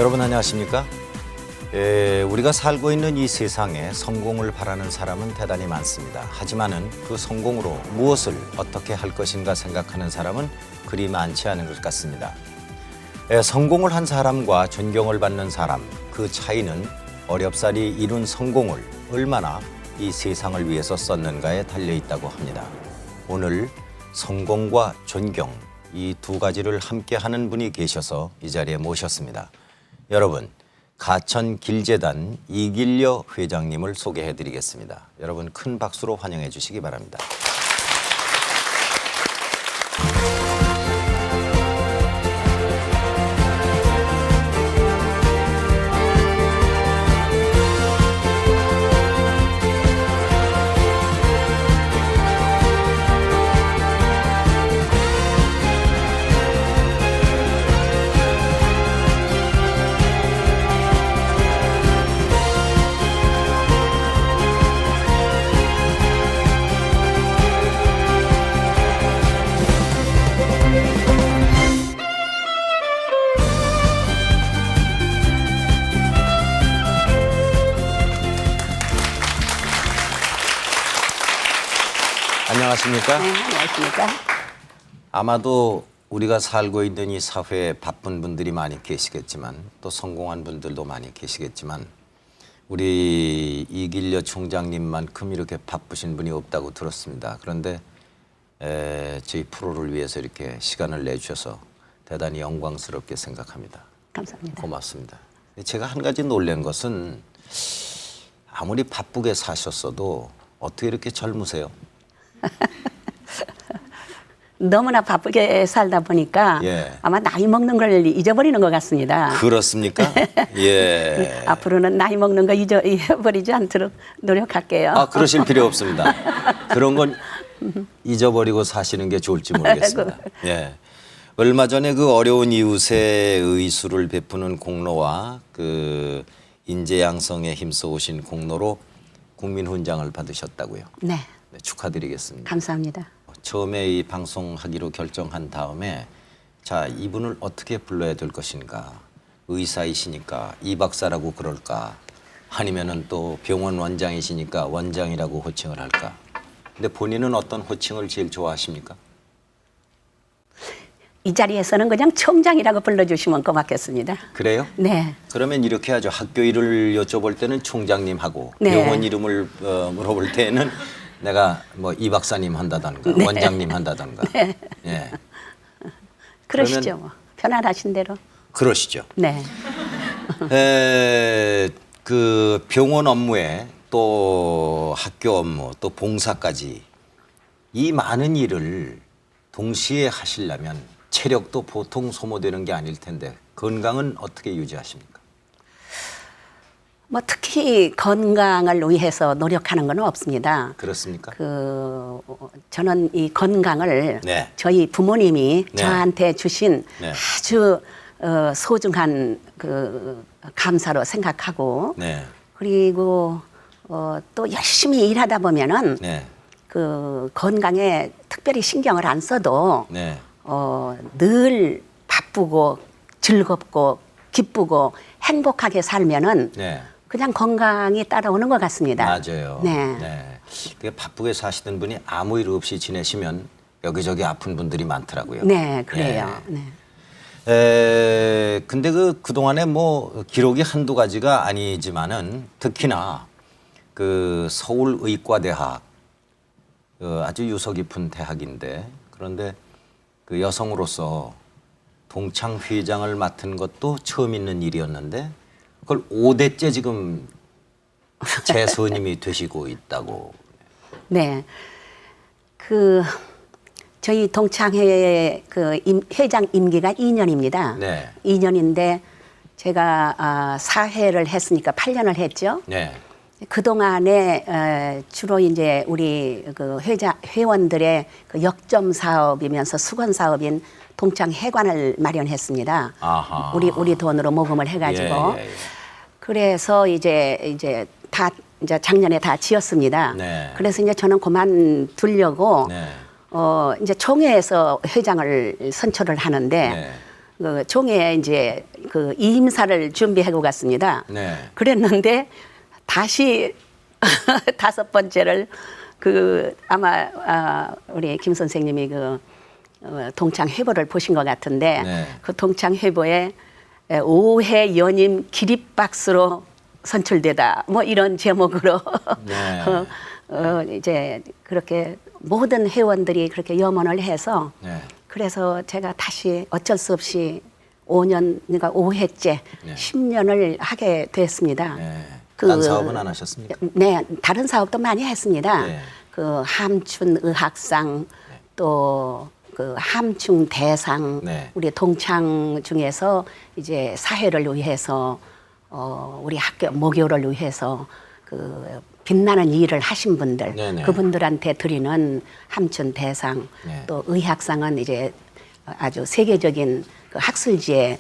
여러분 안녕하십니까? 우리가 살고 있는 이 세상에 성공을 바라는 사람은 대단히 많습니다. 하지만은 그 성공으로 무엇을 어떻게 할 것인가 생각하는 사람은 그리 많지 않은 것 같습니다. 성공을 한 사람과 존경을 받는 사람, 그 차이는 어렵사리 이룬 성공을 얼마나 이 세상을 위해서 썼는가에 달려 있다고 합니다. 오늘 성공과 존경, 이 두 가지를 함께 하는 분이 계셔서 이 자리에 모셨습니다. 여러분, 가천길재단 이길려 회장님을 소개해 드리겠습니다. 여러분 큰 박수로 환영해 주시기 바랍니다. 안녕하십니까? 네, 안녕하십니까? 아마도 우리가 살고 있는 이 사회에 바쁜 분들이 많이 계시겠지만 또 성공한 분들도 많이 계시겠지만 우리 이길려 총장님만큼 이렇게 바쁘신 분이 없다고 들었습니다. 그런데 저희 프로를 위해서 이렇게 시간을 내주셔서 대단히 영광스럽게 생각합니다. 감사합니다. 고맙습니다. 제가 한 가지 놀란 것은 아무리 바쁘게 사셨어도 어떻게 이렇게 젊으세요? 너무나 바쁘게 살다 보니까 아마 나이 먹는 걸 잊어버리는 것 같습니다. 그렇습니까? 예. 앞으로는 나이 먹는 거 잊어버리지 않도록 노력할게요. 아, 그러실 필요 없습니다. 그런 건 잊어버리고 사시는 게 좋을지 모르겠습니다. 예. 얼마 전에 그 어려운 이웃에 의수를 베푸는 공로와 그 인재 양성에 힘써 오신 공로로 국민훈장을 받으셨다고요. 네. 네, 축하드리겠습니다. 감사합니다. 처음에 이 방송하기로 결정한 다음에 자, 이분을 어떻게 불러야 될 것인가. 의사이시니까 이 박사라고 그럴까. 아니면은 또 병원 원장이시니까 원장이라고 호칭을 할까. 근데 본인은 어떤 호칭을 제일 좋아하십니까? 이 자리에서는 그냥 총장이라고 불러주시면 고맙겠습니다. 그래요? 네. 그러면 이렇게 하죠. 학교 일을 여쭤볼 때는 총장님하고 네. 병원 이름을 물어볼 때는 내가 뭐 이 박사님 한다던가 네. 원장님 한다던가. 네. 예. 그러시죠. 뭐. 편안하신 대로. 그러시죠. 네. 그 병원 업무에 또 학교 업무 또 봉사까지 이 많은 일을 동시에 하시려면 체력도 보통 소모되는 게 아닐 텐데 건강은 어떻게 유지하십니까? 뭐 특히 건강을 위해서 노력하는 건 없습니다. 그렇습니까? 저는 이 건강을 네. 저희 부모님이 네. 저한테 주신 네. 아주 소중한 그 감사로 생각하고 네. 그리고 또 열심히 일하다 보면은 네. 그 건강에 특별히 신경을 안 써도 네. 늘 바쁘고 즐겁고 기쁘고 행복하게 살면은 네. 그냥 건강이 따라오는 것 같습니다. 맞아요. 네. 네. 되게 바쁘게 사시던 분이 아무 일 없이 지내시면 여기저기 아픈 분들이 많더라고요. 네, 그래요. 네. 네. 근데 그동안에 뭐 기록이 한두 가지가 아니지만은 특히나 그 서울의과대학 아주 유서 깊은 대학인데 그런데 그 여성으로서 동창 회장을 맡은 것도 처음 있는 일이었는데 그걸 5대째 지금 재선임이 되시고 있다고. 네. 저희 동창회 회장 임기가 2년입니다. 네. 2년인데 제가 사회를 했으니까 8년을 했죠. 네. 그동안에 주로 이제 우리 그 회원들의 그 역점 사업이면서 수건 사업인 동창 회관을 마련했습니다. 아하. 우리 돈으로 모금을 해가지고. 예. 그래서 이제 작년에 다 지었습니다. 네. 그래서 이제 저는 그만두려고 네. 이제 총회에서 회장을 선출을 하는데 네. 그 종에 이제 그 이임사를 준비하고 갔습니다. 네. 그랬는데 다시 다섯 번째를 그 아마 우리 김 선생님이 그 동창 회보를 보신 것 같은데 네. 그 동창 회보에 5회 연임 기립박수로 선출되다 뭐 이런 제목으로 네. 이제 그렇게 모든 회원들이 그렇게 염원을 해서 네. 그래서 제가 다시 어쩔 수 없이 5년 그러니까 5회째 네. 10년을 하게 됐습니다. 네. 그- 딴 사업은 안 하셨습니까? 네, 다른 사업도 많이 했습니다. 네. 그 함춘 의학상 또 그 함충 대상 네. 우리 동창 중에서 이제 사회를 위해서 우리 학교 모교를 위해서 그 빛나는 일을 하신 분들 네네. 그분들한테 드리는 함춘 대상 네. 또 의학상은 이제 아주 세계적인 그 학술지에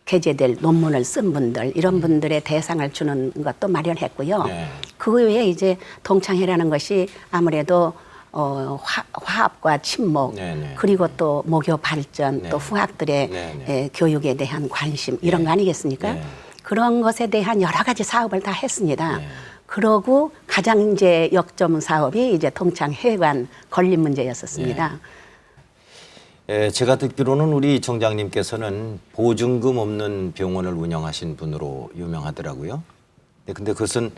게재될 논문을 쓴 분들 이런 분들의 대상을 주는 것도 마련했고요. 네. 그 외에 이제 동창회라는 것이 아무래도 화합과 친목 네네. 그리고 또 모교 발전 네. 또 후학들의 네네. 교육에 대한 관심 이런 거 아니겠습니까? 네. 그런 것에 대한 여러 가지 사업을 다 했습니다. 네. 그러고 가장 이제 역점 사업이 이제 동창회관 건립 문제였었습니다. 제가 듣기로는 우리 정장님께서는 보증금 없는 병원을 운영하신 분으로 유명하더라고요. 근데 그것은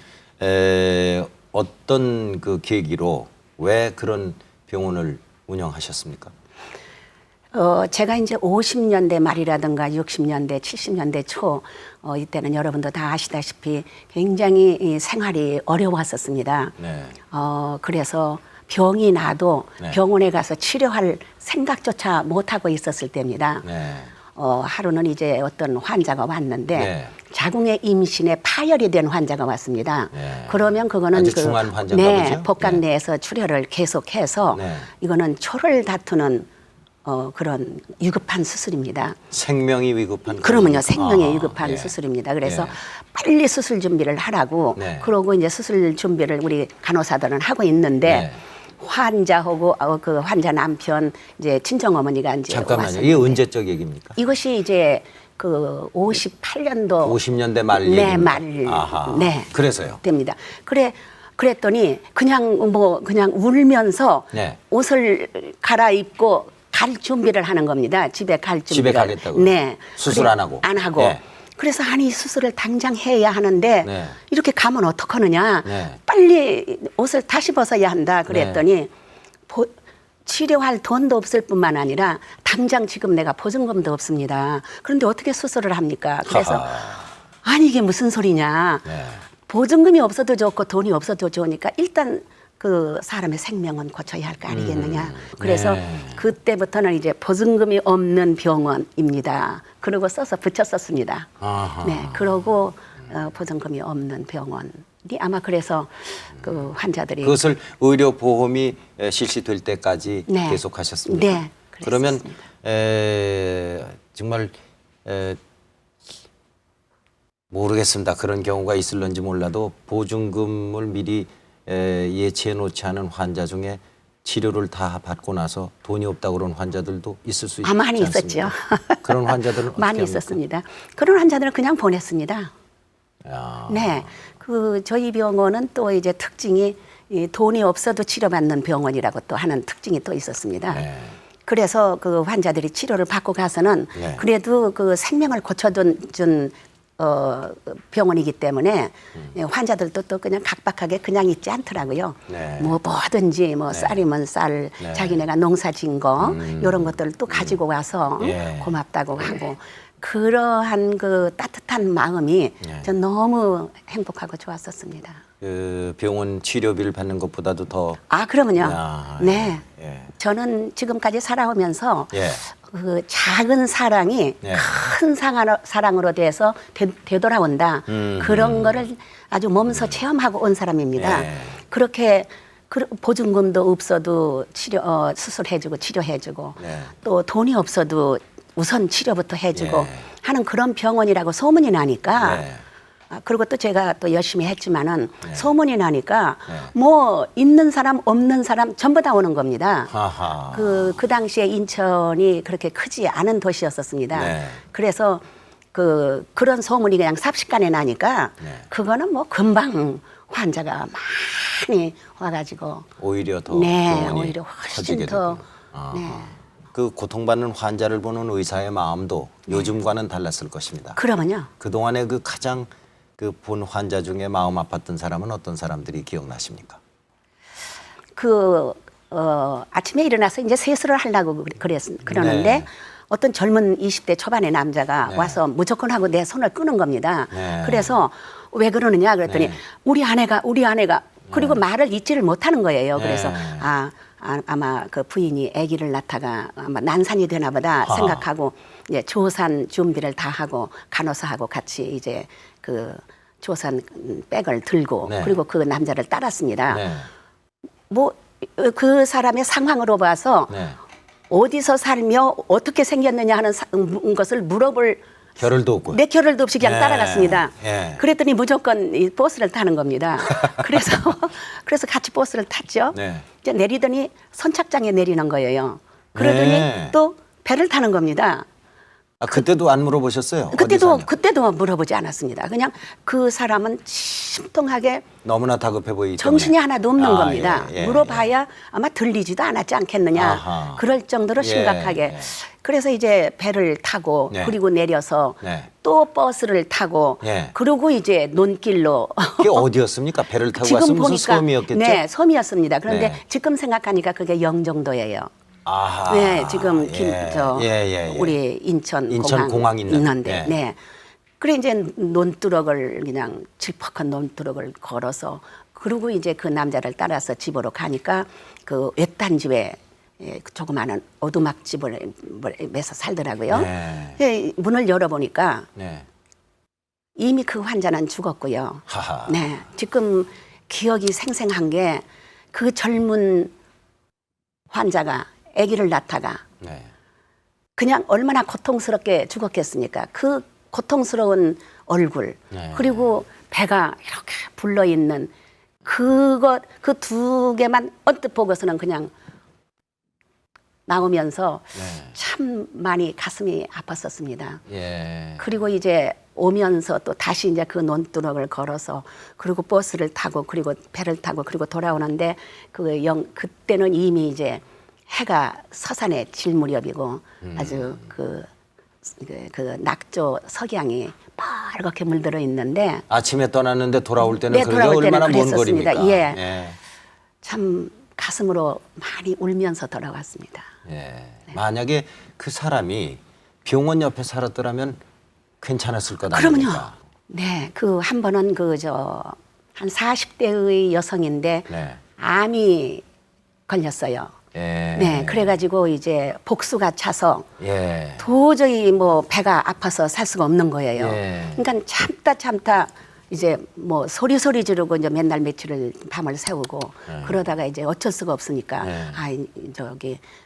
어떤 그 계기로 왜 그런 병원을 운영하셨습니까? 제가 이제 50년대 말이라든가 60년대, 70년대 초 이때는 여러분도 다 아시다시피 굉장히 이 생활이 어려웠었습니다. 네. 그래서 병이 나도 네. 병원에 가서 치료할 생각조차 못하고 있었을 때입니다. 네. 하루는 이제 어떤 환자가 왔는데 네. 자궁의 임신에 파열이 된 환자가 왔습니다. 네. 그러면 그거는 아주 중한 환자인가 네, 보죠? 복강 네. 내에서 출혈을 계속해서 네. 이거는 초를 다투는 그런 위급한 수술입니다. 생명이 위급한 그러면요, 그런- 생명에 아, 위급한 예. 수술입니다. 그래서 예. 빨리 수술 준비를 하라고 네. 그러고 이제 수술 준비를 우리 간호사들은 하고 있는데 네. 환자하고 그 환자 남편 이제 친정 어머니가 이제 잠깐만요. 왔었는데 이게 언제적 얘기입니까? 이것이 이제 그 58년도 50년대 말 네, 얘기입니다. 말. 아하. 네. 그래서요. 됩니다. 그랬더니 그냥 울면서 네. 옷을 갈아입고 갈 준비를 하는 겁니다. 집에 갈 준비를. 집에 가겠다고요? 네. 수술 안 하고? 안 하고. 네. 그래서 아니 수술을 당장 해야 하는데 네. 이렇게 가면 어떡하느냐. 네. 빨리 옷을 다시 벗어야 한다. 그랬더니 치료할 돈도 없을 뿐만 아니라 당장 지금 내가 보증금도 없습니다. 그런데 어떻게 수술을 합니까? 그래서 하하. 아니 이게 무슨 소리냐. 네. 보증금이 없어도 좋고 돈이 없어도 좋으니까 일단 그 사람의 생명은 고쳐야 할 거 아니겠느냐. 그래서 네. 그때부터는 이제 보증금이 없는 병원입니다. 그러고 써서 붙였었습니다. 아하. 네, 그러고 보증금이 없는 병원이 아마 그래서 그 환자들이 그것을 의료 보험이 실시될 때까지 네. 계속하셨습니까? 네, 그러면 그랬었습니다. 정말 모르겠습니다. 그런 경우가 있을런지 몰라도 보증금을 미리 예치해 놓지 않은 환자 중에 치료를 다 받고 나서 돈이 없다고 그런 환자들도 있을 수 있지 많이 않습니까? 있었죠. 그런 환자들은 어떻게 많이 합니까? 있었습니다. 그런 환자들은 그냥 보냈습니다. 야. 네, 그 저희 병원은 또 이제 특징이 이 돈이 없어도 치료받는 병원이라고 또 하는 특징이 또 있었습니다. 네. 그래서 그 환자들이 치료를 받고 가서는 네. 그래도 그 생명을 고쳐준 병원이기 때문에 환자들도 또 그냥 각박하게 그냥 있지 않더라고요. 네. 뭐 뭐든지 뭐 네. 쌀이면 쌀, 네. 자기네가 농사 지은 거 이런 것들을 또 가지고 와서 예. 고맙다고 하고 그러한 그 따뜻한 마음이 네. 전 너무 행복하고 좋았었습니다. 그 병원 치료비를 받는 것보다도 더 그러면요. 야, 네. 예. 저는 지금까지 살아오면서 예. 그 작은 사랑이 네. 큰 사랑으로 돼서 되돌아온다. 그런 거를 아주 몸소 체험하고 온 사람입니다. 네. 그렇게 보증금도 없어도 수술해주고 치료해주고 네. 또 돈이 없어도 우선 치료부터 해주고 예. 하는 그런 병원이라고 소문이 나니까 네. 그리고 또 제가 또 열심히 했지만은 네. 소문이 나니까 네. 뭐 있는 사람 없는 사람 전부 다 오는 겁니다. 하하. 그 당시에 인천이 그렇게 크지 않은 도시였었습니다. 네. 그래서 그런 소문이 그냥 삽시간에 나니까 네. 그거는 뭐 금방 환자가 많이 와가지고 오히려 더 네, 병원이 오히려 훨씬 커지게 더 되고. 아하. 네. 그 고통받는 환자를 보는 의사의 마음도 요즘과는 달랐을 것입니다. 그러면요. 그동안에 그 가장 그 본 환자 중에 마음 아팠던 사람은 어떤 사람들이 기억나십니까? 아침에 일어나서 이제 세수를 하려고 그러는데 네. 어떤 젊은 20대 초반의 남자가 네. 와서 무조건 하고 내 손을 끄는 겁니다. 네. 그래서 왜 그러느냐 그랬더니 네. 우리 아내가 그리고 말을 잊지를 못하는 거예요. 네. 그래서 아마 그 부인이 아기를 낳다가 아마 난산이 되나 보다 아하. 생각하고 이제 조산 준비를 다 하고 간호사하고 같이 이제 그 조산 백을 들고 네. 그리고 그 남자를 따랐습니다. 네. 뭐 그 사람의 상황으로 봐서 네. 어디서 살며 어떻게 생겼느냐 하는 것을 물어볼 결을도 없고. 내 겨를도 없이 그냥 네. 따라갔습니다. 네. 그랬더니 무조건 이 버스를 타는 겁니다. 그래서 같이 버스를 탔죠. 네. 이제 내리더니 선착장에 내리는 거예요. 그러더니 네. 또 배를 타는 겁니다. 그때도 안 물어보셨어요? 어디 그때도 사냐? 물어보지 않았습니다. 그냥 그 사람은 심통하게 너무나 다급해 보이기 때문에. 정신이 하나도 없는 겁니다. 예, 예, 물어봐야 아마 들리지도 않았지 않겠느냐. 아하. 그럴 정도로 예, 심각하게. 예. 그래서 이제 배를 타고 네. 그리고 내려서 네. 또 버스를 타고 예. 그리고 이제 논길로 그게 어디였습니까? 배를 타고 지금 왔으면 무슨 보니까 섬이었겠죠? 네, 섬이었습니다. 그런데 네. 지금 생각하니까 그게 영종도예요. 아하. 네, 지금 예. 우리 인천 공항 있는데, 예. 네. 그래 이제 논두렁을 그냥 질퍽한 논두렁을 걸어서 그리고 이제 그 남자를 따라서 집으로 가니까 그 외딴 집에 그 조그마한 오두막집을 매서 살더라고요. 네. 예, 문을 열어보니까 네. 이미 그 환자는 죽었고요. 하하. 네, 지금 기억이 생생한 게 그 젊은 환자가 아기를 낳다가 네. 그냥 얼마나 고통스럽게 죽었겠습니까? 그 고통스러운 얼굴 네. 그리고 배가 이렇게 불러 있는 그 두 개만 언뜻 보고서는 그냥 나오면서 네. 참 많이 가슴이 아팠었습니다. 예. 그리고 이제 오면서 또 다시 이제 그 논두렁을 걸어서 그리고 버스를 타고 그리고 배를 타고 그리고 돌아오는데 그때는 이미 이제 해가 서산에 질 무렵이고 아주 그 낙조 석양이 빨갛게 물들어 있는데 아침에 떠났는데 돌아올 때는 네, 그게 돌아올 때는 얼마나 먼 그랬었습니다. 거리입니까? 예. 참 가슴으로 많이 울면서 돌아왔습니다. 예. 만약에 그 사람이 병원 옆에 살았더라면 괜찮았을 것 그러면요. 아닙니까? 네, 그 한 번은 한 40대의 여성인데 네. 암이 걸렸어요. 예. 네, 그래가지고 이제 복수가 차서 예. 도저히 뭐 배가 아파서 살 수가 없는 거예요. 예. 그러니까 참다 이제 뭐 소리 지르고 이제 맨날 며칠을 밤을 새우고 그러다가 이제 어쩔 수가 없으니까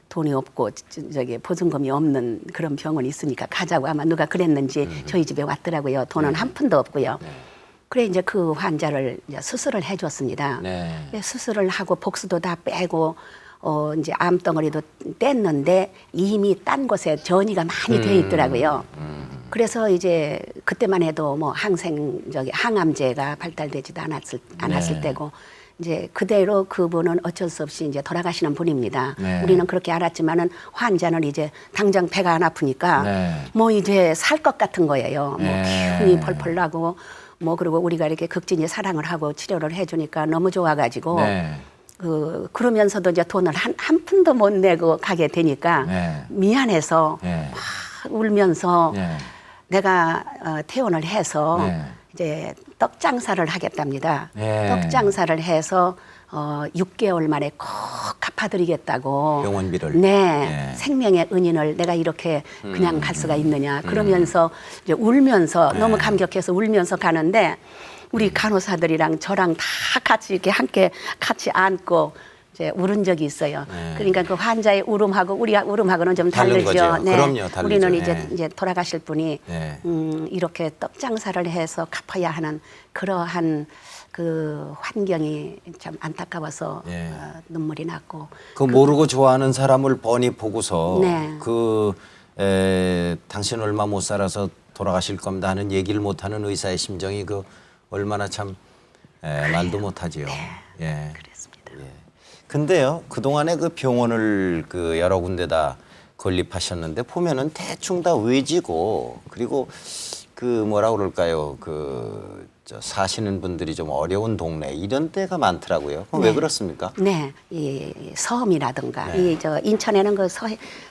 돈이 없고 저기 보증금이 없는 그런 병원이 있으니까 가자고 아마 누가 그랬는지 저희 집에 왔더라고요. 돈은 한 푼도 없고요. 그래 이제 그 환자를 이제 수술을 해줬습니다. 네. 수술을 하고 복수도 다 빼고 이제 암덩어리도 뗐는데 이미 딴 곳에 전이가 많이 돼 있더라고요. 그래서 이제 그때만 해도 뭐 항암제가 발달되지도 않았을 때고 이제 그대로 그분은 어쩔 수 없이 이제 돌아가시는 분입니다. 네. 우리는 그렇게 알았지만은 환자는 이제 당장 배가 안 아프니까 네. 뭐 이제 살 것 같은 거예요. 뭐 네. 기운이 펄펄 나고 뭐 그리고 우리가 이렇게 극진히 사랑을 하고 치료를 해주니까 너무 좋아가지고 네. 그러면서도 이제 돈을 한 푼도 못 내고 가게 되니까 네. 미안해서 네. 막 울면서 네. 내가 퇴원을 해서 네. 이제 떡 장사를 하겠답니다. 네. 떡 장사를 해서 6개월 만에 꼭 갚아드리겠다고. 병원비를. 네. 네. 생명의 은인을 내가 이렇게 그냥 갈 수가 있느냐. 그러면서 이제 울면서 너무 감격해서 울면서 가는데 우리 간호사들이랑 저랑 다 같이 이렇게 함께 같이 앉고 이제 울은 적이 있어요. 네. 그러니까 그 환자의 울음하고 우리 울음하고는 좀 다른 다르죠. 거죠. 그럼요, 다르죠. 우리는 네. 이제 돌아가실 분이 네. 이렇게 떡 장사를 해서 갚아야 하는 그러한 그 환경이 참 안타까워서 네. 눈물이 났고. 그 모르고 좋아하는 사람을 뻔히 보고서 네. 당신 얼마 못 살아서 돌아가실 겁니다 하는 얘기를 못하는 의사의 심정이 그 얼마나 참 말도 못하지요. 네. 예. 그랬습니다. 예. 근데요, 그동안에 그 병원을 그 여러 군데다 건립하셨는데 보면은 대충 다 외지고 그리고 그 뭐라 그럴까요? 사시는 분들이 좀 어려운 동네 이런 데가 많더라고요. 그럼 왜 그렇습니까? 네, 이 섬이라든가 네. 이 저 인천에는 그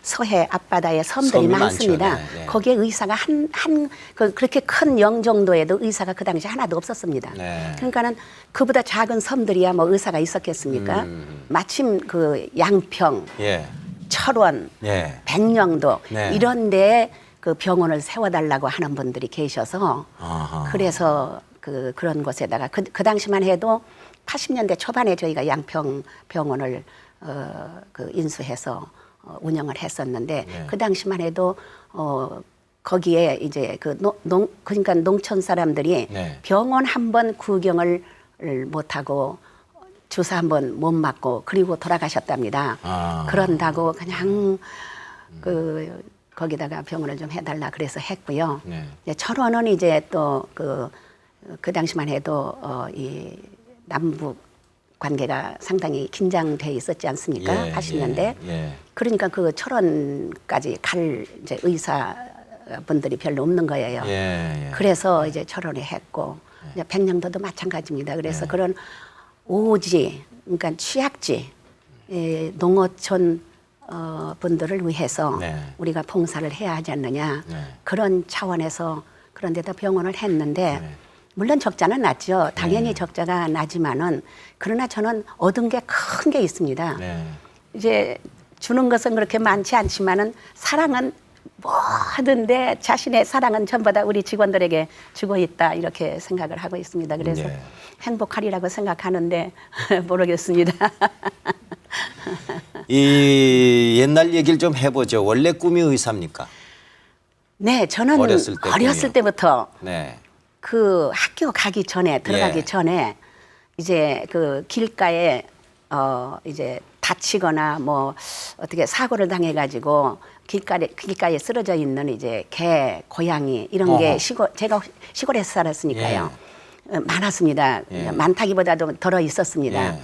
서해 앞바다에 섬들이 섬이 많습니다. 많죠. 네, 네. 거기에 의사가 그렇게 큰 영종도에도 의사가 그 당시 하나도 없었습니다. 네. 그러니까는 그보다 작은 섬들이야 뭐 의사가 있었겠습니까? 마침 그 양평, 예. 철원, 예. 백령도 네. 이런 데에 그 병원을 세워달라고 하는 분들이 계셔서 아하. 그래서 그런 곳에다가 그 당시만 해도 80년대 초반에 저희가 양평 병원을 인수해서 운영을 했었는데 네. 그 당시만 해도 거기에 이제 그러니까 농촌 사람들이 네. 병원 한 번 구경을 못 하고 주사 한 번 못 맞고 그리고 돌아가셨답니다. 아. 그런다고 그냥 거기다가 병원을 좀 해달라 그래서 했고요. 네. 이제 철원은 이제 또 그 당시만 해도 이 남북 관계가 상당히 긴장돼 있었지 않습니까? 예, 80년대. 예. 그러니까 그 철원까지 갈 이제 의사분들이 별로 없는 거예요. 예. 그래서 이제 철원에 했고 이제 백령도도 마찬가지입니다. 그래서 예. 그런 오지, 그러니까 취약지, 농어촌 분들을 위해서 네. 우리가 봉사를 해야 하지 않느냐 네. 그런 차원에서 그런 데다 병원을 했는데 네. 물론 적자는 났죠. 당연히 네. 적자가 나지만은 그러나 저는 얻은 게 큰 게 있습니다. 네. 이제 주는 것은 그렇게 많지 않지만은 사랑은 뭐든데 자신의 사랑은 전부 다 우리 직원들에게 주고 있다 이렇게 생각을 하고 있습니다. 그래서 네. 행복하리라고 생각하는데 모르겠습니다. 이 옛날 얘기를 좀 해보죠. 원래 꿈이 의사입니까? 네, 저는 어렸을 때 어렸을 꿈이요. 때부터 네. 그 학교 가기 전에 들어가기 예. 전에 이제 그 길가에 이제 다치거나 뭐 어떻게 사고를 당해가지고 길가에 쓰러져 있는 이제 개, 고양이 이런 게 어허. 제가 시골에서 살았으니까요. 많았습니다. 예. 많다기보다도 덜어 있었습니다.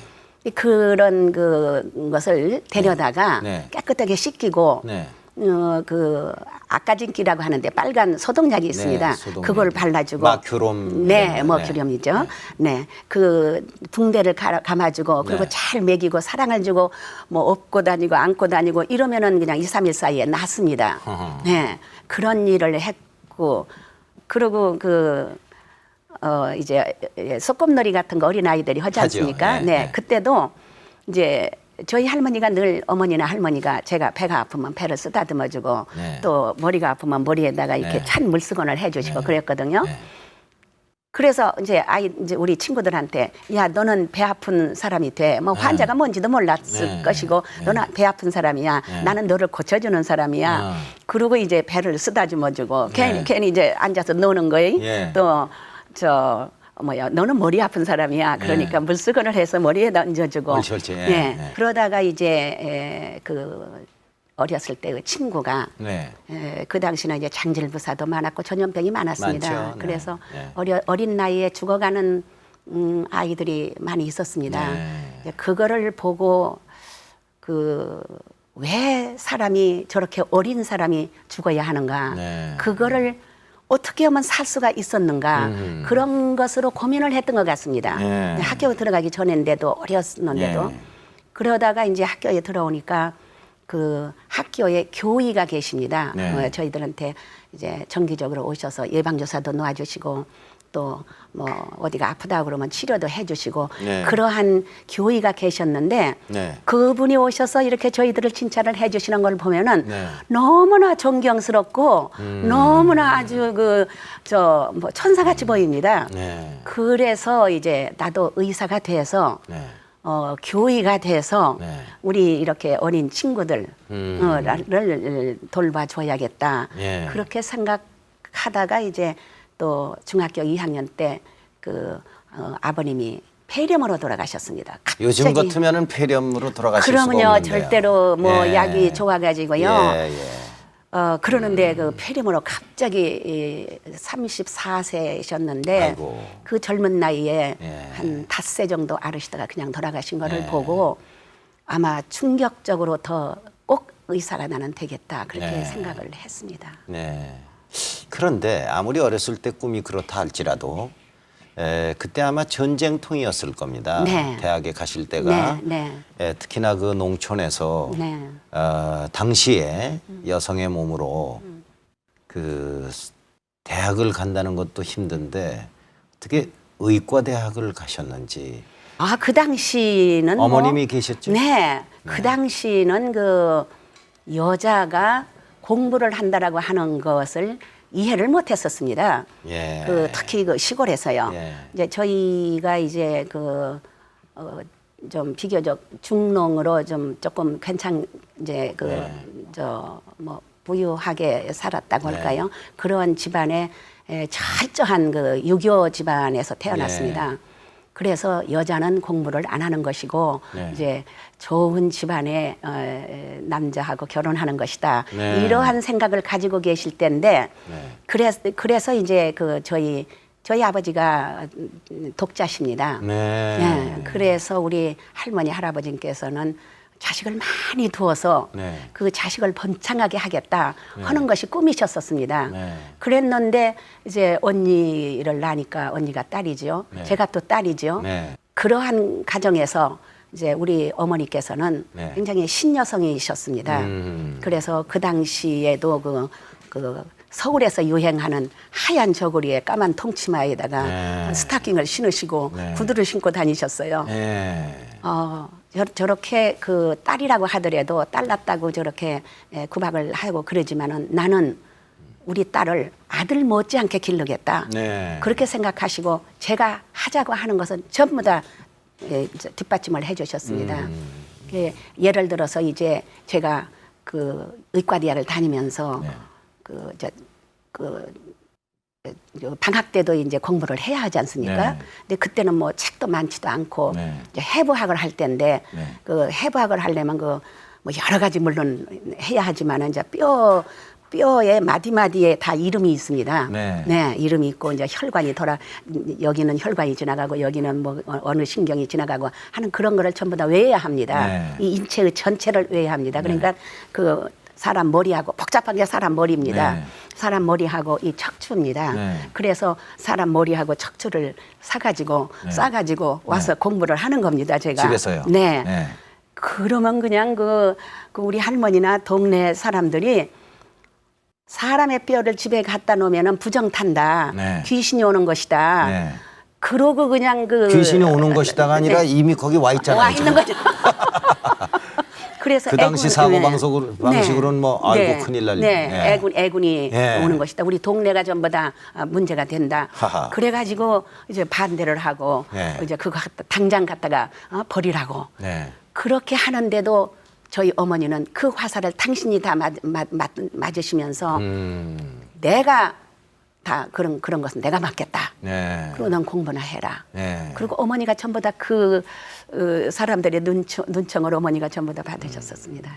예. 그런 것을 데려다가 네. 깨끗하게 씻기고 네. 아까진기라고 하는데 빨간 소독약이 있습니다. 소독약. 그걸 발라주고 마큐롬. 네, 네. 머큐럼이죠. 네, 그 붕대를 감아주고 그리고 네. 잘 먹이고 사랑을 주고 뭐 업고 다니고 안고 다니고 이러면은 그냥 2, 3일 사이에 낫습니다. 어허. 네, 그런 일을 했고 그리고 이제 소꿉놀이 같은 거 어린 아이들이 하지 하죠. 않습니까? 네, 네, 네. 그때도 이제 저희 할머니가 늘 어머니나 할머니가 제가 배가 아프면 배를 쓰다듬어주고 네. 또 머리가 아프면 머리에다가 이렇게 네. 찬 물수건을 해주시고 네. 그랬거든요. 네. 그래서 이제 이제 우리 친구들한테 야 너는 배 아픈 사람이 돼. 뭐 환자가 뭔지도 몰랐을 네. 것이고 네. 너는 배 아픈 사람이야. 네. 나는 너를 고쳐주는 사람이야. 그리고 이제 배를 쓰다듬어주고 네. 괜히 이제 앉아서 노는 거예요. 예. 또 너는 머리 아픈 사람이야. 그러니까 물수건을 해서 머리에다 얹어주고. 옳지. 예. 네. 네. 그러다가 이제 어렸을 때 그 친구가 네. 그 당시는 이제 장질부사도 많았고 전염병이 많았습니다. 많죠. 네. 그래서 네. 어린 나이에 죽어가는 아이들이 많이 있었습니다. 네. 이제 그거를 보고 왜 사람이 저렇게 어린 사람이 죽어야 하는가? 네. 그거를 어떻게 하면 살 수가 있었는가? 그런 것으로 고민을 했던 것 같습니다. 네. 학교 들어가기 전인데도 어렸는데도 네. 그러다가 이제 학교에 들어오니까 그 학교에 교의가 계십니다. 네. 저희들한테 이제 정기적으로 오셔서 예방주사도 놓아주시고 또 뭐 어디가 아프다 그러면 치료도 해주시고 네. 그러한 교의가 계셨는데 네. 그분이 오셔서 이렇게 저희들을 칭찬을 해주시는 걸 보면은 네. 너무나 존경스럽고 너무나 아주 천사같이 보입니다. 네. 그래서 이제 나도 의사가 돼서 네. 교의가 돼서 네. 우리 이렇게 어린 친구들 를 돌봐줘야겠다. 예. 그렇게 생각하다가 이제 또 중학교 2학년 때 아버님이 폐렴으로 돌아가셨습니다. 갑자기. 요즘 같으면은 폐렴으로 돌아가실 수가 그러면요 없는데요. 절대로 뭐 예. 약이 좋아가지고요. 예, 예. 그러는데 그 폐렴으로 갑자기 34세셨는데 아이고. 그 젊은 나이에 예. 한 닷새 정도 앓으시다가 그냥 돌아가신 거를 예. 보고 아마 충격적으로 더 꼭 의사가 나는 되겠다 그렇게 네. 생각을 했습니다. 네. 그런데 아무리 어렸을 때 꿈이 그렇다 할지라도 그때 아마 전쟁통이었을 겁니다. 네. 대학에 가실 때가 특히나 그 농촌에서 당시에 여성의 몸으로 그 대학을 간다는 것도 힘든데 어떻게 의과대학을 가셨는지. 아, 그 당시는 어머님이 계셨죠? 네. 그 당시는 그 여자가 공부를 한다라고 하는 것을 이해를 못 했었습니다. 예. 특히 그 시골에서요. 예. 이제 저희가 이제 좀 비교적 중농으로 좀 조금 이제 부유하게 살았다고 할까요? 그런 집안에 철저한 그 유교 집안에서 태어났습니다. 그래서 여자는 공부를 안 하는 것이고 이제 좋은 집안의 남자하고 결혼하는 것이다. 이러한 생각을 가지고 계실 때인데 그래서 이제 저희 아버지가 독자십니다. 그래서 우리 할머니 할아버지께서는 자식을 많이 두어서 그 자식을 번창하게 하겠다 하는 것이 꿈이셨었습니다. 그랬는데 이제 언니를 낳으니까 언니가 딸이죠. 제가 또 딸이죠. 그러한 가정에서 이제 우리 어머니께서는 굉장히 신여성이셨습니다. 그래서 그 당시에도 서울에서 유행하는 하얀 저고리에 까만 통치마에다가 스타킹을 신으시고 구두를 신고 다니셨어요. 저렇게 그 딸이라고 하더라도 딸 낳았다고 저렇게 구박을 하고 그러지만은 나는 우리 딸을 아들 못지않게 기르겠다. 그렇게 생각하시고 제가 하자고 하는 것은 전부 다 뒷받침을 해주셨습니다. 예를 들어서 이제 제가 그 의과대학을 다니면서 방학 때도 이제 공부를 해야 하지 않습니까? 근데 그때는 뭐 책도 많지도 않고 이제 해부학을 할 때인데 그 해부학을 하려면 뭐 여러 가지 물론 해야 하지만은 이제 뼈의 마디마디에 다 이름이 있습니다. 이름이 있고 이제 혈관이 여기는 혈관이 지나가고 여기는 뭐 어느 신경이 지나가고 하는 그런 거를 전부 다 외워야 합니다. 이 인체의 전체를 외워야 합니다. 그러니까 그 사람 머리하고 복잡한 게 사람 머리입니다. 사람 머리하고 이 척추입니다. 그래서 사람 머리하고 척추를 싸가지고 와서 공부를 하는 겁니다. 제가 집에서요. 그러면 그냥 그 우리 할머니나 동네 사람들이 사람의 뼈를 집에 갖다 놓으면은 부정탄다. 귀신이 오는 것이다. 그러고 그냥 귀신이 오는 것이다가 아니라 이미 거기 와 있잖아요. 와 있는 거죠. 그래서 그 당시 사고 방식으로는 뭐 아이고 큰일 날 일이네. 애군이 오는 것이다. 우리 동네가 전부 다 문제가 된다. 그래가지고 이제 반대를 하고 이제 그거 당장 갖다가 버리라고. 그렇게 하는데도 저희 어머니는 그 화살을 당신이 다 맞으시면서 내가 다 그런 것은 내가 맡겠다. 그리고 넌 공부나 해라. 그리고 어머니가 전부 다 그 사람들의 눈청을 어머니가 전부 다 받으셨었습니다.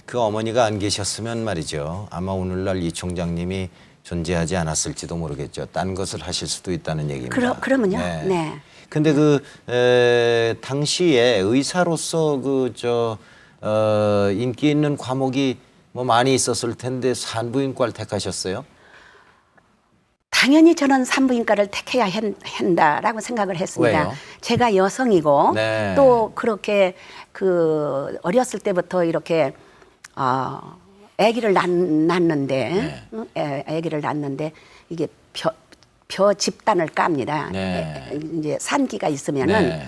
그 어머니가 안 계셨으면 말이죠. 아마 오늘날 이 총장님이 존재하지 않았을지도 모르겠죠. 딴 것을 하실 수도 있다는 얘기입니다. 그러면요. 근데 당시에 의사로서 인기 있는 과목이 뭐 많이 있었을 텐데 산부인과를 택하셨어요? 당연히 저는 산부인과를 택해야 한다라고 생각을 했습니다. 왜요? 제가 여성이고 또 그렇게 어렸을 때부터 이렇게 아기를 낳는데 아기를 낳는데 이게 벼 집단을 깝니다. 이제 산기가 있으면은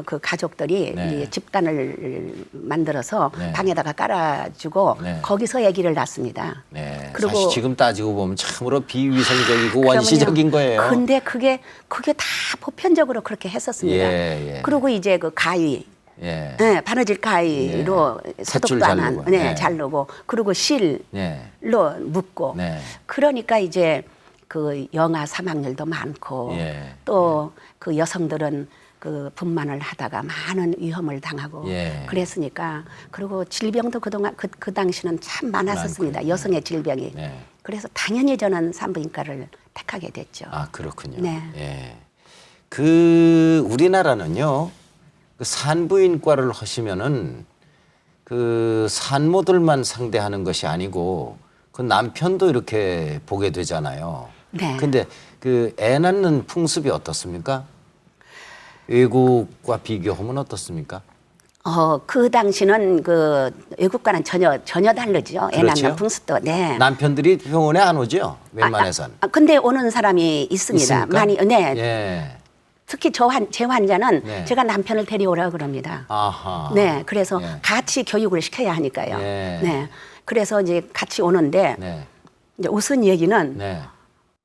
그 가족들이 네. 이제 집단을 만들어서 네. 방에다가 깔아주고 네. 거기서 아기를 낳습니다. 네. 그리고 사실 지금 따지고 보면 참으로 비위생적이고 그러면요. 원시적인 거예요. 근데 그게 다 보편적으로 그렇게 했었습니다. 예, 예. 그리고 이제 그 가위, 예. 네, 바느질 가위로 탯줄 소독도 안 한, 자르고. 네, 네. 자르고 그리고 실로 예. 묶고. 네. 그러니까 이제 그 영아 사망률도 많고 예. 또 그 여성들은 그 분만을 하다가 많은 위험을 당하고 예. 그랬으니까 그리고 질병도 그동안 그 당시는 참 많았었습니다. 많군요. 여성의 질병이. 네. 그래서 당연히 저는 산부인과를 택하게 됐죠. 아, 그렇군요. 네. 예. 그 우리나라는요. 그 산부인과를 하시면은 그 산모들만 상대하는 것이 아니고 그 남편도 이렇게 보게 되잖아요. 네. 근데 그 애 낳는 풍습이 어떻습니까? 외국과 비교하면 어떻습니까? 그 당시는 그 외국과는 전혀 다르죠. 애 그렇죠? 낳는 풍습도. 네. 남편들이 병원에 안 오죠? 웬만해선. 근데 오는 사람이 있습니다. 있습니까? 많이. 네. 예. 특히 제 환자는 네. 제가 남편을 데려오라 그럽니다. 아하. 네, 그래서 예. 같이 교육을 시켜야 하니까요. 예. 네, 그래서 이제 같이 오는데 네. 이제 우선 얘기는 네.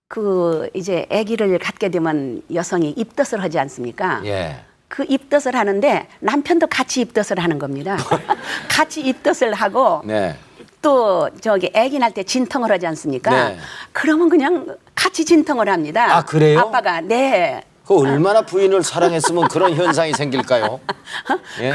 그 이제 아기를 갖게 되면 여성이 입덧을 하지 않습니까? 예. 그 입덧을 하는데 남편도 같이 입덧을 하는 겁니다. 같이 입덧을 하고 네. 또 저기 아기 낳을 때 진통을 하지 않습니까? 네. 그러면 그냥 같이 진통을 합니다. 아, 그래요? 아빠가 네. 그 얼마나 부인을 사랑했으면 그런 현상이 생길까요? 예?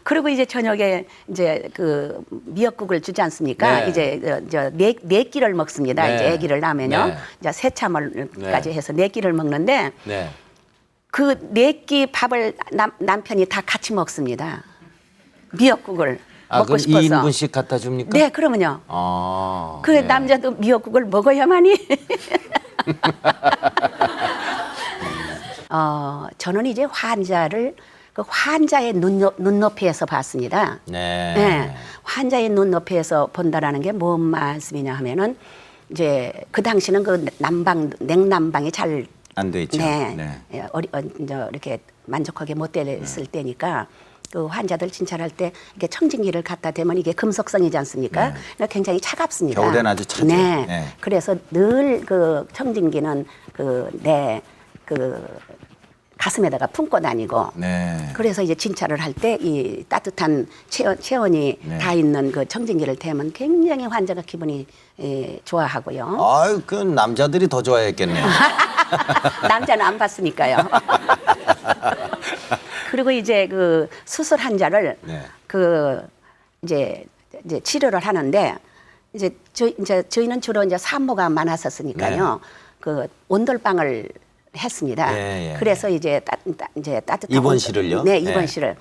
그리고 이제 저녁에 이제 그 미역국을 주지 않습니까? 네. 이제 네 끼를 먹습니다. 네. 이제 아기를 낳으면요. 네. 이제 세참을까지 네. 해서 네 끼를 먹는데 네. 그 네 끼 밥을 남편이 다 같이 먹습니다. 미역국을 아, 먹고 그럼 싶어서. 2인분씩 갖다 줍니까? 네, 그러면요. 아. 그 네. 남자도 미역국을 먹어야만이. 저는 이제 환자를 그 환자의 눈높이에서 봤습니다. 네. 네, 환자의 눈높이에서 본다라는 게 뭔 말씀이냐 하면은 이제 그 당시는 그 냉난방이 잘 안 돼 있죠. 네, 네. 이제 이렇게 만족하게 못 됐을 때니까 그 환자들 진찰할 때 이게 청진기를 갖다 대면 이게 금속성이지 않습니까? 네. 그러니까 굉장히 차갑습니다. 겨울엔 아주 차죠. 네. 네. 그래서 늘 그 청진기는 내 가슴에다가 품고 다니고 네. 그래서 이제 진찰을 할 때 이 따뜻한 체온이 네. 다 있는 그 청진기를 대면 굉장히 환자가 기분이 좋아하고요. 아유, 그 남자들이 더 좋아했겠네요. 남자는 안 봤으니까요. 그리고 이제 그 수술 환자를 네. 이제 치료를 하는데 이제 저희는 주로 이제 산모가 많았었으니까요. 네. 그 온돌방을 했습니다. 예, 예. 그래서 이제 따뜻한 입원실을요? 네, 네. 입원실을.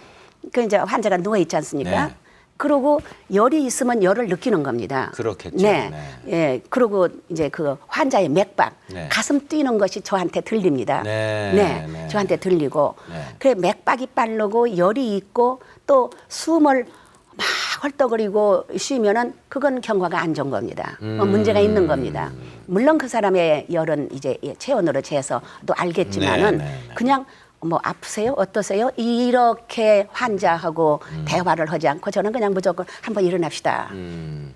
그 이제 환자가 누워 있지 않습니까? 네. 그러고 열이 있으면 열을 느끼는 겁니다. 그렇겠죠. 네. 네. 예. 그리고 이제 그 환자의 맥박, 네. 가슴 뛰는 것이 저한테 들립니다. 네. 네. 저한테 들리고. 네. 그래 맥박이 빠르고 열이 있고 또 숨을 막 헐떡거리고 쉬면은 그건 경과가 안 좋은 겁니다. 문제가 있는 겁니다. 물론 그 사람의 열은 이제 체온으로 재서 또 알겠지만은 네, 네, 네. 그냥 뭐 아프세요? 어떠세요? 이렇게 환자하고 대화를 하지 않고 저는 그냥 무조건 한번 일어납시다.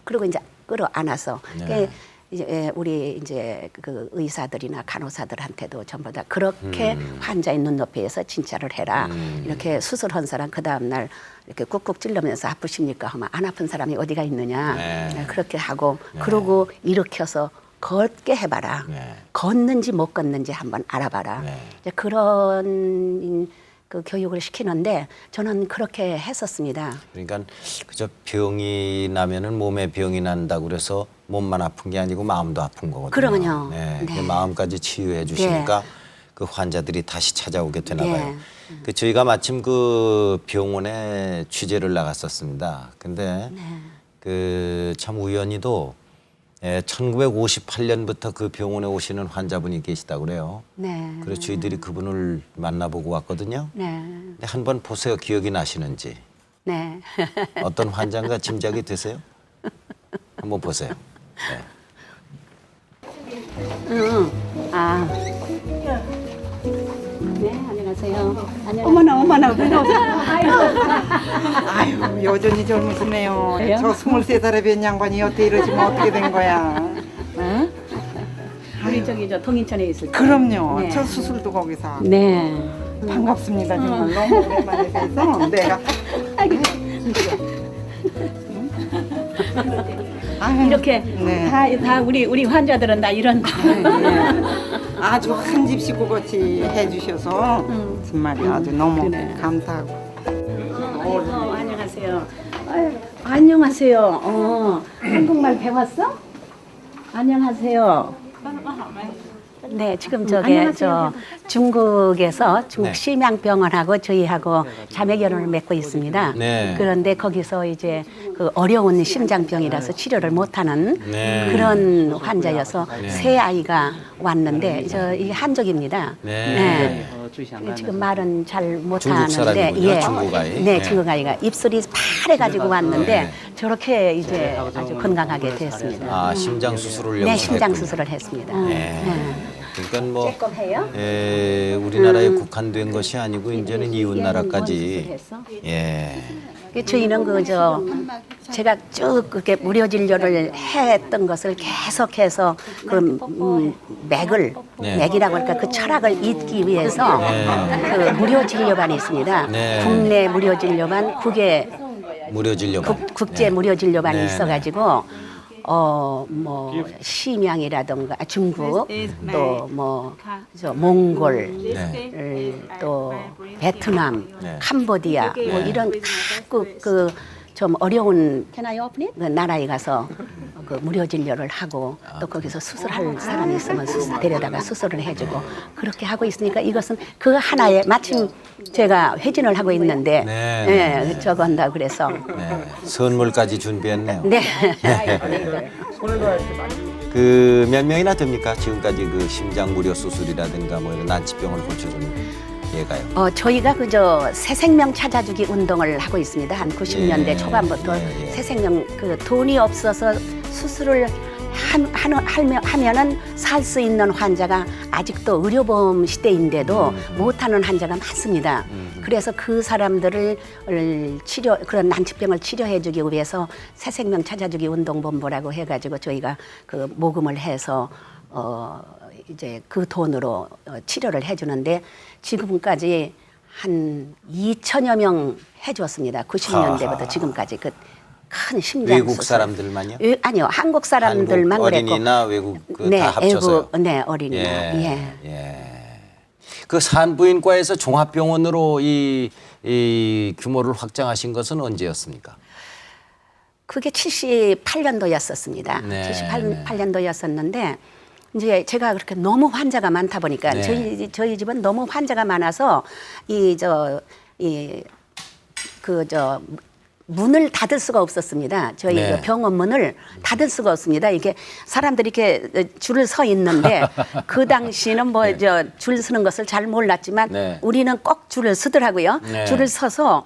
그리고 이제 끌어안아서 네. 이제 우리 이제 그 의사들이나 간호사들한테도 전부 다 그렇게 환자의 눈높이에서 진찰을 해라. 이렇게 수술한 사람 그 다음 날 이렇게 꾹꾹 찔르면서 아프십니까? 하면 안 아픈 사람이 어디가 있느냐. 네. 그렇게 하고 그러고 일으켜서 걷게 해봐라. 네. 걷는지 못 걷는지 한번 알아봐라. 네. 이제 그런 그 교육을 시키는데 저는 그렇게 했었습니다. 그러니까 그저 병이 나면은 몸에 병이 난다고 그래서 몸만 아픈 게 아니고 마음도 아픈 거거든요. 그러면요. 네. 네. 그 마음까지 치유해 주시니까 그 환자들이 다시 찾아오게 되나 네. 봐요. 그 저희가 마침 그 병원에 취재를 나갔었습니다. 근데 그 참 우연히도 1958년부터 그 병원에 오시는 환자분이 계시다고 그래요. 네. 그래서 저희들이 그분을 만나보고 왔거든요. 네. 근데 한번 보세요. 기억이 나시는지. 네. 어떤 환자인가 짐작이 되세요? 한번 보세요. 네. 아. 네, 안녕하세요. 안녕하세요. 어머나 어머나. 아유 여전히 젊으시네요. 그래요? 저 23살에 뵌 양반이 어떻게 이러시면 어떻게 된 거야. 응? 우리 저기 저 동인천에 있을 때. 그럼요. 네. 저 수술도 거기서. 네. 반갑습니다. 정말 너무 오랜만에 뵈서 내가. 아유, 이렇게 네. 다 우리 환자들은 다 이런. 아주 한 집 식구같이 해주셔서 정말 아주 너무 그래. 감사하고. 안녕하세요. 안녕하세요. 한국말 배웠어? 안녕하세요. 네, 지금 저 중국에서 중국 네. 심양병원하고 저희하고 자매 결혼을 맺고 있습니다. 네. 그런데 거기서 이제 그 어려운 심장병이라서 치료를 못하는 네. 그런 환자여서 네. 새 아이가 왔는데 저 이게 한족입니다. 네. 지금 말은 잘 중국 못하는데 사람이군요. 중국 아이. 네, 네. 중국 아이가 입술이 파래가지고 왔는데 네. 저렇게 이제 아주 건강하게 됐습니다. 아, 심장 수술을 네, 여기서 심장 했군요. 수술을 했습니다. 네. 그러니까 뭐 조금 해요? 우리나라에 국한된 것이 아니고 이제는 이웃 나라까지. 예. 저희는 제가 쭉 그렇게 무료 진료를 했던 것을 계속해서 네. 맥이라고 할까 그 철학을 잇기 위해서 그 무료 진료반이 있습니다. 네. 국내 무료 진료반, 무료 진료반. 국제 무료 진료반이 네. 있어가지고 뭐 심양이라든가 중국 또 뭐 저 몽골 네. 또 베트남, 네. 캄보디아 뭐 네. 이런 각국 그 좀 어려운 그 나라에 가서 그 무료 진료를 하고 또 거기서 수술할 사람이 있으면 데려다가 수술을 해주고 그렇게 하고 있으니까 이것은 그 하나에 마침 제가 회진을 하고 있는데 네. 저거 한다고 그래서 네. 선물까지 준비했네요. 네. 그 몇 명이나 됩니까? 지금까지 그 심장 무료 수술이라든가 뭐 이런 난치병을 고쳐준 예가요. 저희가 그저 새 생명 찾아주기 운동을 하고 있습니다. 한 90년대 예. 초반부터 예. 새 생명 그 돈이 없어서 수술을 하면은 살 수 있는 환자가 아직도 의료보험 시대인데도 못하는 환자가 많습니다. 그래서 그 사람들을 그런 난치병을 치료해주기 위해서 새 생명 찾아주기 운동본부라고 해가지고 저희가 그 모금을 해서 이제 그 돈으로 치료를 해주는데 지금까지 한 2천여 명 해줬습니다. 90년대부터 지금까지 그 큰 심장 외국 수술. 사람들만요? 아니요, 한국 사람들만 한국 그랬고. 어린이나 외국 네, 다 합쳐서요. 네, 어린이나. 예. 예. 그 산부인과에서 종합병원으로 이 규모를 확장하신 것은 언제였습니까? 그게 78년도였었습니다. 네, 78년도였었는데 이제 제가 그렇게 너무 환자가 많다 보니까 네. 저희 집은 너무 환자가 많아서 문을 닫을 수가 없었습니다. 저희 네. 그 병원 문을 닫을 수가 없습니다. 이게 사람들이 이렇게 줄을 서 있는데 그 당시는 뭐 줄 서는 것을 잘 몰랐지만 네. 우리는 꼭 줄을 서더라고요. 네. 줄을 서서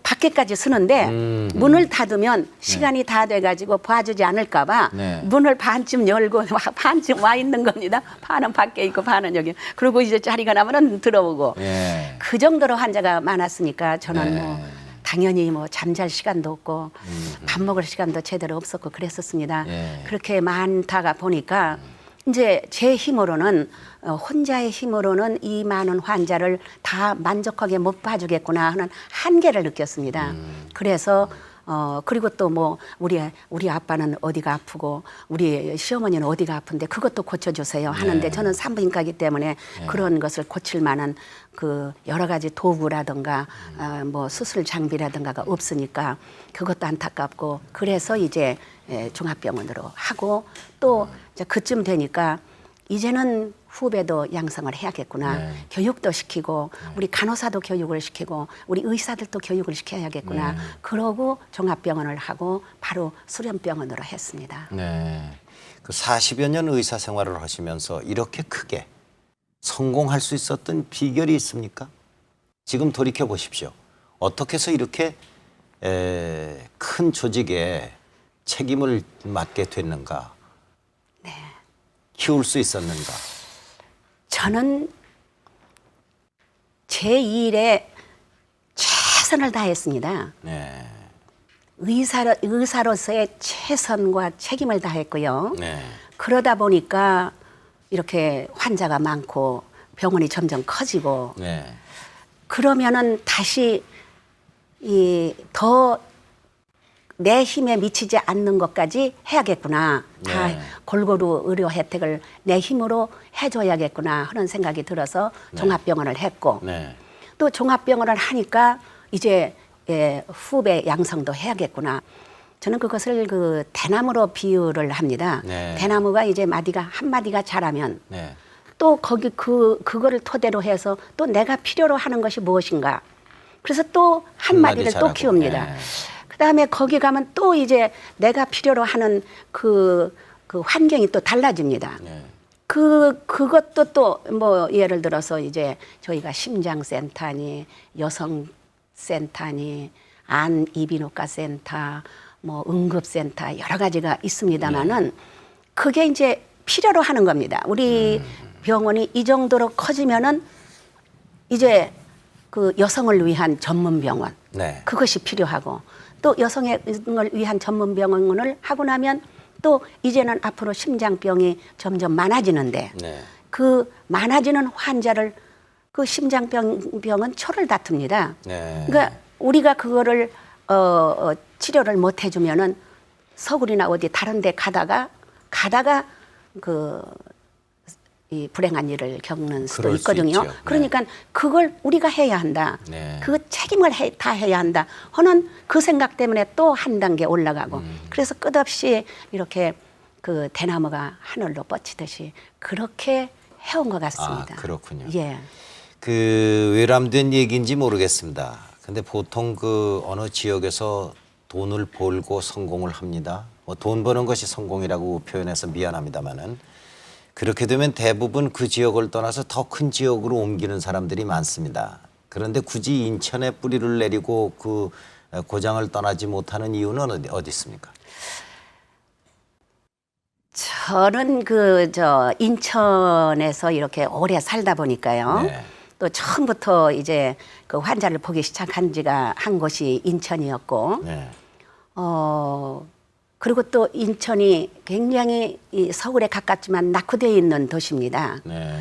밖에까지 서는데 문을 닫으면 시간이 다 돼가지고 봐주지 않을까봐 네. 문을 반쯤 열고 반쯤 와 있는 겁니다. 반은 밖에 있고 반은 여기. 그리고 이제 자리가 나면은 들어오고 예. 그 정도로 환자가 많았으니까 저는 네. 뭐 당연히 뭐 잠잘 시간도 없고 밥 먹을 시간도 제대로 없었고 그랬었습니다. 예. 그렇게 많다가 보니까 이제 제 힘으로는 혼자의 힘으로는 이 많은 환자를 다 만족하게 못 봐주겠구나 하는 한계를 느꼈습니다. 그래서 그리고 또 뭐 우리 아빠는 어디가 아프고 우리 시어머니는 어디가 아픈데 그것도 고쳐주세요 하는데 저는 산부인과이기 때문에 그런 것을 고칠 만한 그 여러 가지 도구라든가 뭐 수술 장비라든가가 없으니까 그것도 안타깝고 그래서 이제 종합병원으로 하고 또 이제 그쯤 되니까 이제는 후배도 양성을 해야겠구나. 네. 교육도 시키고 우리 간호사도 교육을 시키고 우리 의사들도 교육을 시켜야겠구나. 그러고 종합병원을 하고 바로 수련병원으로 했습니다. 네. 그 40여 년 의사 생활을 하시면서 이렇게 크게 성공할 수 있었던 비결이 있습니까? 지금 돌이켜 보십시오. 어떻게 해서 이렇게 큰 조직에 책임을 맡게 됐는가? 네. 키울 수 있었는가? 저는 제 제 일에 최선을 다했습니다. 네. 의사로서의 최선과 책임을 다했고요. 네. 그러다 보니까 이렇게 환자가 많고 병원이 점점 커지고 네. 그러면은 다시 더 내 힘에 미치지 않는 것까지 해야겠구나. 다 네. 골고루 의료 혜택을 내 힘으로 해줘야겠구나 하는 생각이 들어서 종합병원을 했고 네. 또 종합병원을 하니까 이제 후배 양성도 해야겠구나. 저는 그것을 그 대나무로 비유를 합니다. 네. 대나무가 이제 한 마디가 자라면 네. 또 거기 그거를 토대로 해서 또 내가 필요로 하는 것이 무엇인가. 그래서 또 한 마디를 또 자라고. 키웁니다. 네. 그다음에 거기 가면 또 이제 내가 필요로 하는 그 환경이 또 달라집니다. 네. 그것도 또 뭐 예를 들어서 이제 저희가 심장센터니 여성센터니 이비인후과 센터 뭐 응급센터 여러 가지가 있습니다만은 그게 이제 필요로 하는 겁니다. 우리 병원이 이 정도로 커지면은 이제 그 여성을 위한 전문 병원 네. 그것이 필요하고 또 여성을 위한 전문 병원을 하고 나면 또 이제는 앞으로 심장병이 점점 많아지는데 네. 그 많아지는 환자를 그 심장병은 초를 다툽니다. 네. 그러니까 우리가 그거를 치료를 못 해주면은 서울이나 어디 다른 데 가다가 이 불행한 일을 겪는 수도 그럴 수 있거든요. 있죠. 네. 그러니까 그걸 우리가 해야 한다. 네. 그 책임을 다 해야 한다 하는 그 생각 때문에 또 한 단계 올라가고 그래서 끝없이 이렇게 그 대나무가 하늘로 뻗치듯이 그렇게 해온 것 같습니다. 아, 그렇군요. 예. 그 외람된 얘기인지 모르겠습니다. 근데 보통 그 어느 지역에서 돈을 벌고 성공을 합니다. 뭐 돈 버는 것이 성공이라고 표현해서 미안합니다만은 그렇게 되면 대부분 그 지역을 떠나서 더 큰 지역으로 옮기는 사람들이 많습니다. 그런데 굳이 인천에 뿌리를 내리고 그 고장을 떠나지 못하는 이유는 어디 있습니까? 저는 인천에서 이렇게 오래 살다 보니까요. 네. 또 처음부터 이제 그 환자를 보기 시작한 지가 한 곳이 인천이었고, 네. 그리고 또 인천이 굉장히 이 서울에 가깝지만 낙후되어 있는 도시입니다. 네.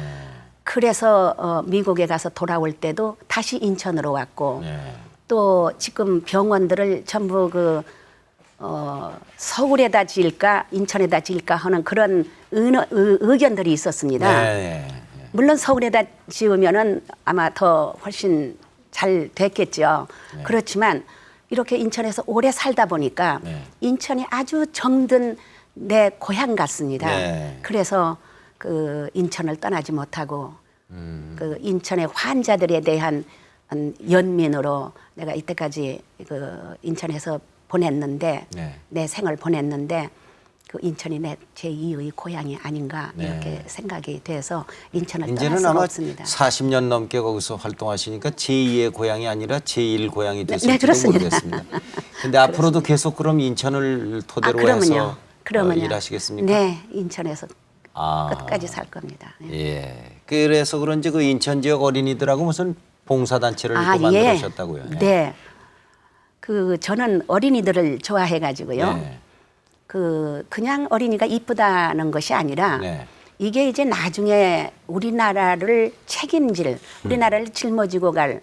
그래서 미국에 가서 돌아올 때도 다시 인천으로 왔고, 네. 또 지금 병원들을 전부 서울에다 지을까 인천에다 지을까 하는 그런 의견들이 있었습니다. 네. 물론 서울에다 지으면은 아마 더 훨씬 잘 됐겠죠. 네. 그렇지만 이렇게 인천에서 오래 살다 보니까 네. 인천이 아주 정든 내 고향 같습니다. 네. 그래서 그 인천을 떠나지 못하고 그 인천의 환자들에 대한 연민으로 내가 이때까지 그 인천에서 보냈는데 네. 내 생을 보냈는데 그 인천이 내 제2의 고향이 아닌가 네. 이렇게 생각이 돼서 인천을 떠날 이제는 수가 아마 없습니다. 40년 넘게 거기서 활동하시니까 제2의 고향이 아니라 제1 고향이 됐을지도 그렇습니다. 모르겠습니다. 근데 앞으로도 계속 그럼 인천을 토대로 해서 그러면요. 일하시겠습니까? 네, 인천에서 아. 끝까지 살 겁니다. 예. 예. 그래서 그런지 그 인천 지역 어린이들하고 무슨 봉사단체를 또 만들으셨다고요. 예. 네. 그 저는 어린이들을 좋아해 가지고요. 네. 그냥 어린이가 이쁘다는 것이 아니라 네. 이게 이제 나중에 우리나라를 책임질, 우리나라를 짊어지고 갈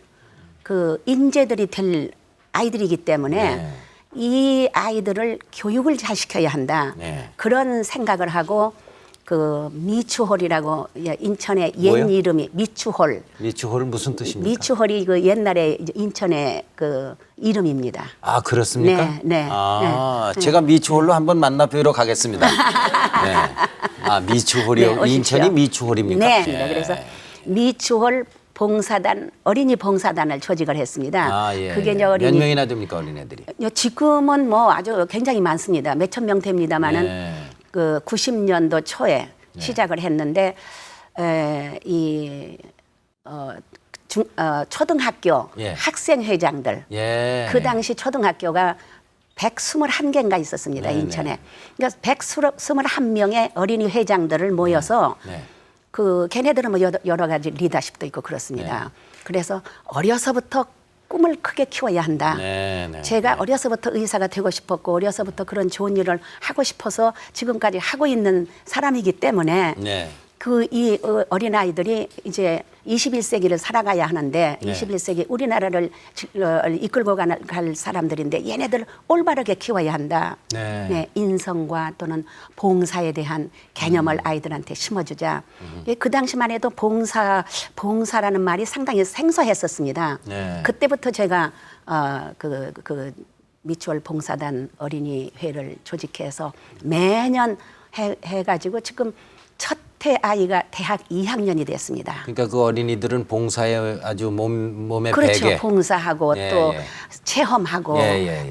그 인재들이 될 아이들이기 때문에 네. 이 아이들을 교육을 잘 시켜야 한다. 네. 그런 생각을 하고 그 미추홀이라고 인천의 옛 뭐요? 이름이 미추홀. 미추홀은 무슨 뜻입니까? 미추홀이 그 옛날에 이제 인천의 그 이름입니다. 아, 그렇습니까? 네, 네, 아, 제가 미추홀로 한번 만나 뵈러 가겠습니다. 네. 아, 미추홀이요. 네, 오십시오. 인천이 미추홀입니까? 네, 예. 그래서 미추홀 봉사단 어린이 봉사단을 조직을 했습니다. 아, 예. 그게 이제 몇 어린이 명이나 됩니까, 어린애들이? 지금은 뭐 아주 굉장히 많습니다. 몇천 명 됩니다만은 네. 그 90년도 초에 시작을 했는데 초등학교 예. 학생회장들 예. 그 당시 초등학교가 121개인가 있었습니다. 네, 인천에. 그러니까 121명의 어린이 회장들을 모여서 네. 그 걔네들은 뭐 여러 가지 리더십도 있고 그렇습니다. 그래서 어려서부터 꿈을 크게 키워야 한다. 제가 어려서부터 의사가 되고 싶었고 어려서부터 그런 좋은 일을 하고 싶어서 지금까지 하고 있는 사람이기 때문에 그 이 어린 아이들이 이제 21세기를 살아가야 하는데 21세기 우리나라를 이끌고 갈 사람들인데 얘네들 올바르게 키워야 한다. 인성과 또는 봉사에 대한 개념을 아이들한테 심어주자. 그 당시만 해도 봉사라는 말이 상당히 생소했었습니다. 그때부터 제가 그 미추홀 봉사단 어린이 회를 조직해서 매년 해가지고 지금 첫째 아이가 대학 2학년이 됐습니다. 그러니까 그 어린이들은 봉사에 아주 몸에 그렇죠. 배게. 봉사하고 또 체험하고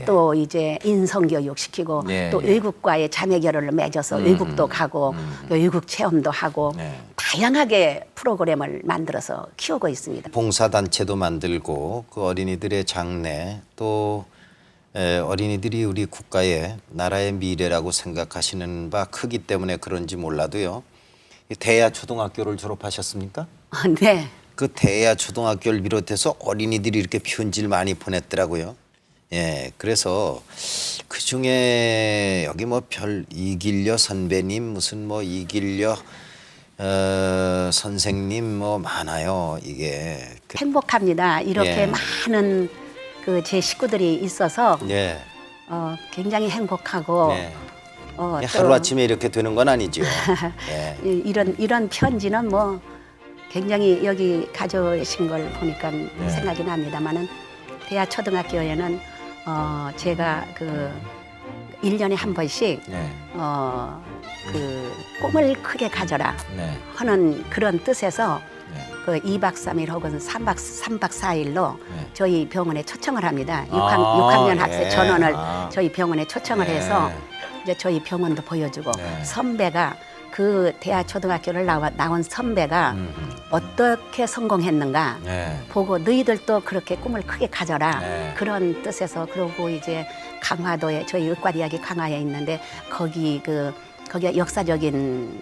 또 이제 인성교육 시키고 또 외국과의 자매 결혼을 맺어서 외국도 가고 외국 체험도 하고 다양하게 프로그램을 만들어서 키우고 있습니다. 봉사단체도 만들고 그 어린이들의 장래 또 어린이들이 우리 국가의 나라의 미래라고 생각하시는 바 크기 때문에 그런지 몰라도요. 대야 초등학교를 졸업하셨습니까? 네. 그 대야 초등학교를 비롯해서 어린이들이 이렇게 편지를 많이 보냈더라고요. 그래서 그 중에 여기 뭐 별 이길려 선배님 무슨 뭐 이길려 선생님 뭐 많아요. 이게 행복합니다. 이렇게 많은 그 제 식구들이 있어서 굉장히 행복하고 하루 아침에 이렇게 되는 건 아니죠. 이런 편지는 뭐 굉장히 여기 가져오신 걸 보니까 생각이 납니다만은 대야 초등학교에는 제가 그 1년에 한 번씩 그 꿈을 크게 가져라 하는 그런 뜻에서 그 2박 3일 혹은 3박 4일로 저희 병원에 초청을 합니다. 6학년 학생 전원을 저희 병원에 초청을 해서 이제 저희 병원도 보여주고 선배가 그 대하 초등학교를 나온 선배가 어떻게 성공했는가 보고 너희들도 그렇게 꿈을 크게 가져라 그런 뜻에서 그러고 이제 강화도에 저희 의과대학이 강화에 있는데 거기가 역사적인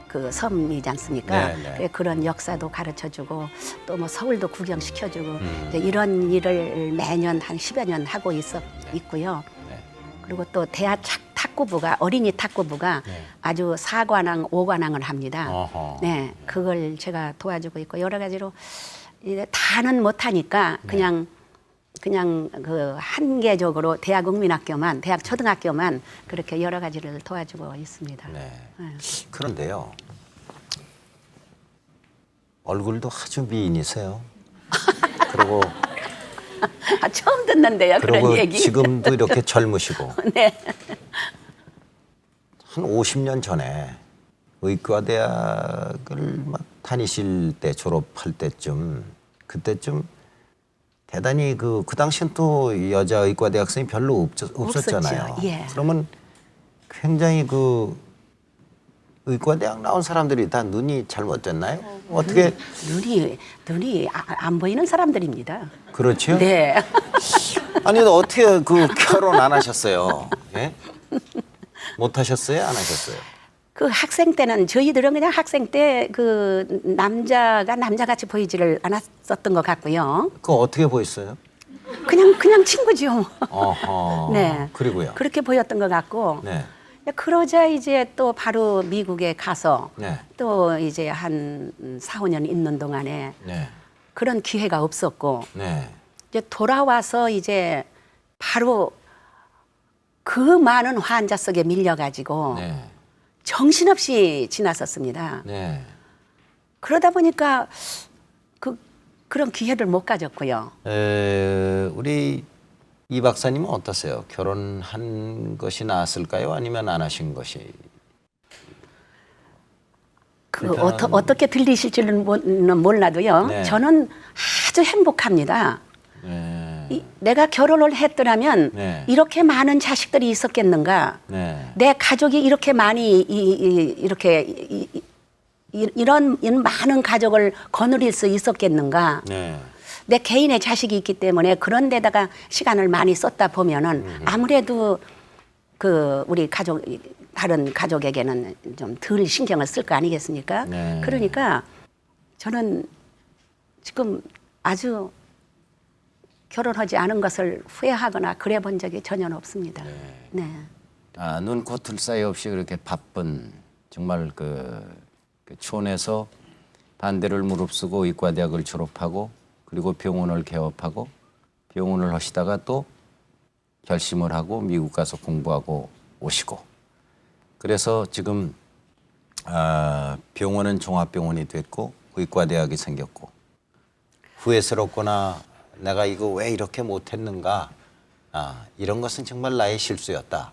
그 섬이지 않습니까? 그런 역사도 가르쳐주고 또 뭐 서울도 구경시켜주고 이제 이런 일을 매년 한 10여 년 하고 있고요. 그리고 또 대하 탁구부가 어린이 탁구부가 아주 4관왕 5관왕을 합니다. 그걸 제가 도와주고 있고 여러 가지로 이제 다는 못하니까 그냥 그 한계적으로 대학 국민학교만 대학 초등학교만 그렇게 여러 가지를 도와주고 있습니다. 그런데요. 얼굴도 아주 미인이세요. 그리고 처음 듣는데요 그런 얘기. 지금도 이렇게 젊으시고. 네. 한 50년 전에 의과대학을 막 다니실 때 졸업할 때쯤 그때쯤 대단히 그 당시엔 또 여자 의과대 학생이 별로 없었잖아요. 그러면 굉장히 그 의과대학 나온 사람들이 다 눈이 잘못됐나요? 어떻게 눈이 안 보이는 사람들입니다. 그렇죠? 네. 아니 어떻게 그 결혼 안 하셨어요? 못 하셨어요? 안 하셨어요? 그 학생 때는 저희들은 그냥 학생 때 그 남자가 남자같이 보이지를 않았었던 것 같고요. 그거 어떻게 보였어요? 그냥 친구죠. 네. 그리고요. 그렇게 보였던 것 같고. 그러자 이제 또 바로 미국에 가서 또 이제 한 4, 5년 있는 동안에 그런 기회가 없었고 이제 돌아와서 이제 바로 그 많은 환자 속에 밀려가지고 정신없이 지났었습니다. 그러다 보니까 그런 기회를 못 가졌고요. 우리 이 박사님은 어떠세요? 결혼한 것이 나았을까요? 아니면 안 하신 것이? 어떻게 들리실지는 몰라도요. 저는 아주 행복합니다. 내가 결혼을 했더라면 이렇게 많은 자식들이 있었겠는가? 내 가족이 이렇게 많이 이런 많은 가족을 거느릴 수 있었겠는가? 내 개인의 자식이 있기 때문에 그런 데다가 시간을 많이 썼다 보면은 아무래도 그 우리 가족 다른 가족에게는 좀 덜 신경을 쓸 거 아니겠습니까? 네. 그러니까 저는 지금 아주 결혼하지 않은 것을 후회하거나 그래 본 적이 전혀 없습니다. 네. 눈코 틀 사이 없이 그렇게 바쁜 정말 그 촌에서 반대를 무릅쓰고 의과대학을 졸업하고 그리고 병원을 개업하고 병원을 하시다가 또 결심을 하고 미국 가서 공부하고 오시고 그래서 지금 병원은 종합병원이 됐고 의과대학이 생겼고 후회스럽거나 내가 이거 왜 이렇게 못했는가 이런 것은 정말 나의 실수였다.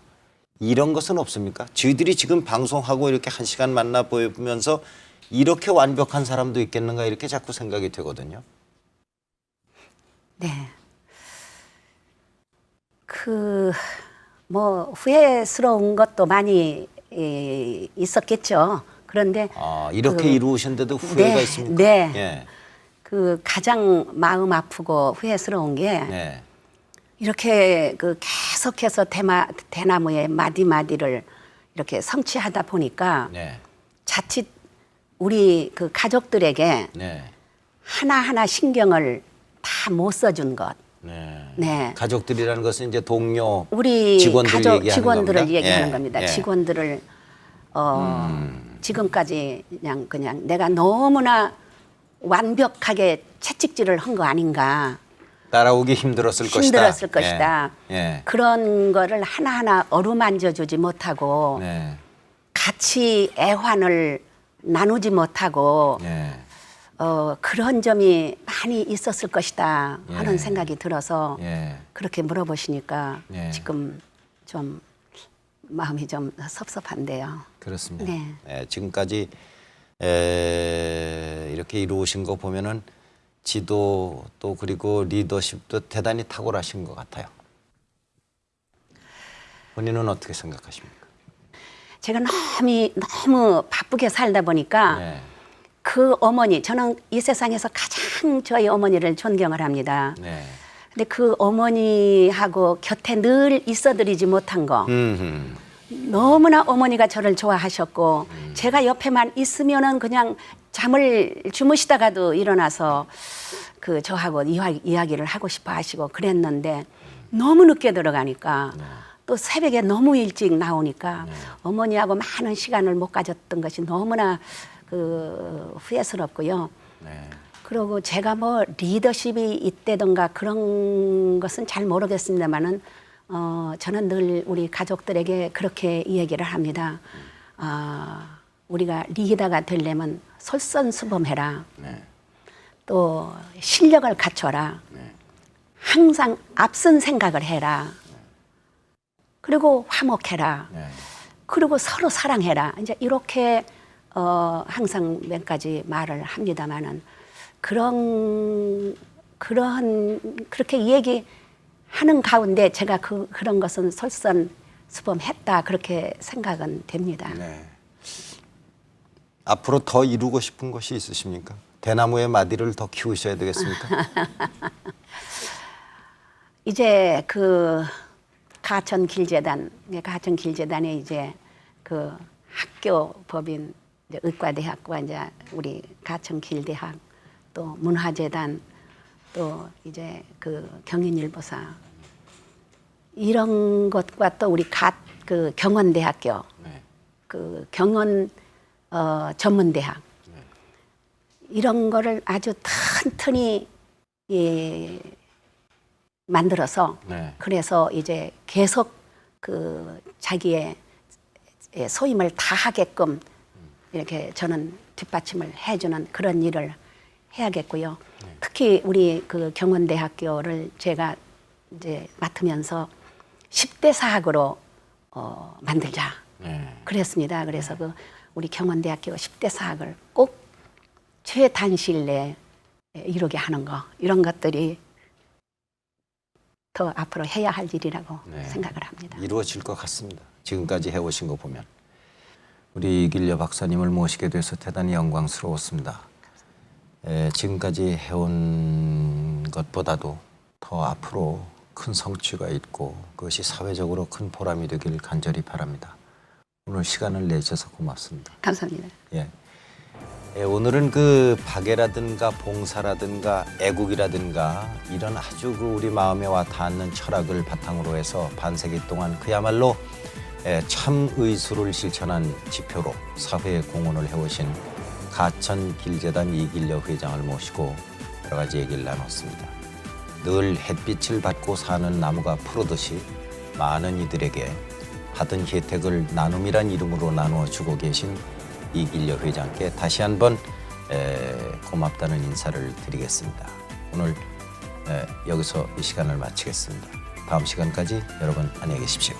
이런 것은 없습니까? 저희들이 지금 방송하고 이렇게 1시간 만나 보면서 이렇게 완벽한 사람도 있겠는가 이렇게 자꾸 생각이 되거든요. 네. 뭐 후회스러운 것도 많이 있었겠죠. 그런데 이렇게 이루셨는데도 후회가 네, 있습니까? 네. 예. 가장 마음 아프고 후회스러운 게 네. 이렇게 계속해서 대나무의 마디마디를 이렇게 성취하다 보니까 네. 자칫 우리 가족들에게 네. 하나하나 신경을 다 못 써준 것. 네. 네. 가족들이라는 것은 이제 동료 우리 직원들 가족 얘기하는 직원들을 겁니다. 얘기하는 예. 겁니다. 예. 직원들을 지금까지 그냥 내가 너무나 완벽하게 채찍질을 한 거 아닌가. 따라오기 힘들었을 것이다. 예. 그런 거를 하나하나 어루만져 주지 못하고 네. 같이 애환을 나누지 못하고 네. 그런 점이 많이 있었을 것이다 하는 예. 생각이 들어서 예. 그렇게 물어보시니까 예. 지금 좀 마음이 좀 섭섭한데요. 그렇습니다. 네. 예, 지금까지 이렇게 이루어진 거 보면은 지도 또 그리고 리더십도 대단히 탁월하신 것 같아요. 본인은 어떻게 생각하십니까? 제가 너무 바쁘게 살다 보니까 네. 그 어머니, 저는 이 세상에서 가장 저희 어머니를 존경을 합니다. 네. 근데 그 어머니하고 곁에 늘 있어드리지 못한 거. 너무나 어머니가 저를 좋아하셨고 제가 옆에만 있으면은 그냥 잠을 주무시다가도 일어나서 저하고 이야기를 하고 싶어 하시고 그랬는데 너무 늦게 들어가니까 또 새벽에 너무 일찍 나오니까 어머니하고 많은 시간을 못 가졌던 것이 너무나 후회스럽고요. 네. 그리고 제가 뭐 리더십이 있다던가 그런 것은 잘 모르겠습니다만은 저는 늘 우리 가족들에게 그렇게 이야기를 합니다. 우리가 리더가 되려면 솔선수범해라. 네. 또 실력을 갖춰라. 네. 항상 앞선 생각을 해라. 그리고 화목해라. 네. 그리고 서로 사랑해라. 이제 이렇게 항상 몇 가지 말을 합니다만은 그렇게 얘기하는 가운데 제가 그런 것은 솔선수범했다 그렇게 생각은 됩니다. 네. 앞으로 더 이루고 싶은 것이 있으십니까? 대나무의 마디를 더 키우셔야 되겠습니까? 이제 가천길재단에 이제 학교 법인 이제 의과대학과 이제 우리 가천길대학 또 문화재단 또 이제 경인일보사 이런 것과 또 우리 경원대학교 네. 경원 전문대학 이런 거를 아주 튼튼히 만들어서 네. 그래서 이제 계속 자기의 소임을 다하게끔 이렇게 저는 뒷받침을 해주는 그런 일을 해야겠고요. 특히 우리 경원대학교를 제가 이제 맡으면서 10대 사학으로 만들자. 네. 그랬습니다. 그래서 우리 경원대학교 10대 사학을 꼭 최단시일 내에 이루게 하는 거 이런 것들이 더 앞으로 해야 할 일이라고 네. 생각을 합니다. 이루어질 것 같습니다. 지금까지 해오신 거 보면. 우리 이길려 박사님을 모시게 돼서 대단히 영광스러웠습니다. 지금까지 해온 것보다도 더 앞으로 큰 성취가 있고 그것이 사회적으로 큰 보람이 되길 간절히 바랍니다. 오늘 시간을 내주셔서 고맙습니다. 감사합니다. 예. 오늘은 그 박애라든가 봉사라든가 애국이라든가 이런 아주 그 우리 마음에 와 닿는 철학을 바탕으로 해서 반세기 동안 그야말로 참의술을 실천한 지표로 사회에 공헌을 해오신 가천길재단 이길려 회장을 모시고 여러 가지 얘기를 나눴습니다. 늘 햇빛을 받고 사는 나무가 푸르듯이 많은 이들에게 받은 혜택을 나눔이란 이름으로 나누어 주고 계신 이길려 회장께 다시 한번 고맙다는 인사를 드리겠습니다. 오늘 여기서 이 시간을 마치겠습니다. 다음 시간까지 여러분 안녕히 계십시오.